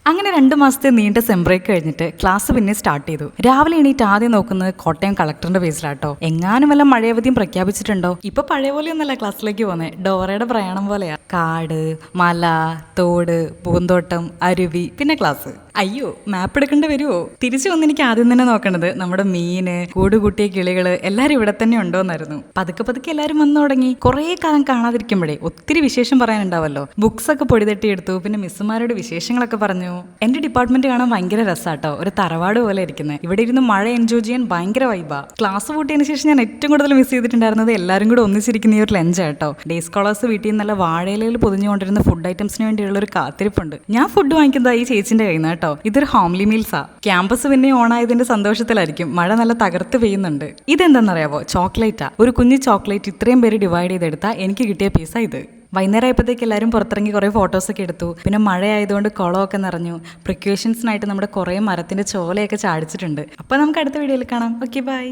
അങ്ങനെ 2 മാസത്തെ നീണ്ട സെം ബ്രേക്ക് കഴിഞ്ഞിട്ട് ക്ലാസ് പിന്നെ സ്റ്റാർട്ട് ചെയ്തു. രാവിലെ എണീറ്റ് ആദ്യം നോക്കുന്നത് കോട്ടയം കളക്ടറിന്റെ പേജിലാട്ടോ. എങ്ങാനും വല്ല മഴയവധിയും പ്രഖ്യാപിച്ചിട്ടുണ്ടോ? ഇപ്പൊ പഴയ പോലെയൊന്നല്ല ക്ലാസ്സിലേക്ക് പോകുന്നത്, ഡോറയുടെ പ്രയാണം പോലെയാ. കാട്, മല, തോട്, പൂന്തോട്ടം, അരുവി, പിന്നെ ക്ലാസ്. അയ്യോ, മാപ്പ് എടുക്കേണ്ടി വരുമോ? തിരിച്ചു വന്ന് എനിക്ക് ആദ്യം തന്നെ നോക്കേണ്ടത് നമ്മുടെ മീന്, കൂടുകൂട്ടിയ കിളികള് എല്ലാരും ഇവിടെ തന്നെ ഉണ്ടോന്നായിരുന്നു. പതുക്കെ പതുക്കെ എല്ലാരും വന്നു തുടങ്ങി. കുറെ കാലം കാണാതിരിക്കുമ്പോഴേ ഒത്തിരി വിശേഷം പറയാനുണ്ടാവല്ലോ. ബുക്സ് ഒക്കെ പൊടി തട്ടിയെടുത്തു. പിന്നെ മിസ്സുമാരോട് വിശേഷങ്ങളൊക്കെ പറഞ്ഞു. എന്റെ ഡിപ്പാർട്ട്മെന്റ് കാണാൻ ഭയങ്കര രസാട്ടോ. ഒരു തറവാട് പോലെ ഇരിക്കുന്നത്. ഇവിടെ ഇരുന്ന് മഴ എൻജോയ് ചെയ്യാൻ ഭയങ്കര വൈബാ. ക്ലാസ് പൂട്ടിയതിനു ശേഷം ഞാൻ ഏറ്റവും കൂടുതൽ മിസ് ചെയ്തിട്ടുണ്ടായിരുന്നത് എല്ലാവരും കൂടെ ഒന്നിച്ചിരിക്കുന്ന ഈ ഒരു ലഞ്ച് ആട്ടോ. ഡേ സ്കോളേഴ്സ് വീട്ടിൽ നിന്ന് നല്ല വാഴയിലയിൽ പൊതിഞ്ഞുകൊണ്ടിരുന്ന ഫുഡ് ഐറ്റംസിന് വേണ്ടിയുള്ള ഒരു കാത്തിരിപ്പുണ്ട്. ഞാൻ ഫുഡ് വാങ്ങിക്കുന്നത് ഈ ചേച്ചിന്റെ കയ്യിൽ നിന്ന് കേട്ടോ. ഇതൊരു ഹോംലി മീൽസാ. ക്യാമ്പസ് പിന്നെ ഓൺ ആയതിന്റെ സന്തോഷത്തിലായിരിക്കും. മഴ നല്ല തകർത്ത് പെയ്യുന്നുണ്ട്. ഇതെന്താണെന്നറിയാവോ? ചോക്ലേറ്റാ. ഒരു കുഞ്ഞു ചോക്ലേറ്റ് ഇത്രയും പേര് ഡിവൈഡ് ചെയ്തെടുത്താൽ എനിക്ക് കിട്ടിയ പീസാ ഇത്. വൈകുന്നേരം ആയപ്പോഴത്തേക്ക് എല്ലാവരും പുറത്തിറങ്ങി കുറേ ഫോട്ടോസൊക്കെ എടുത്തു. പിന്നെ മഴയായതുകൊണ്ട് കുളമൊക്കെ നിറഞ്ഞു. പ്രിക്കോഷൻസിനായിട്ട് നമ്മുടെ കുറേ മരത്തിന്റെ ചോലയൊക്കെ ചാടിച്ചിട്ടുണ്ട്. അപ്പോൾ നമുക്ക് അടുത്ത വീഡിയോയിൽ കാണാം. Okay, by.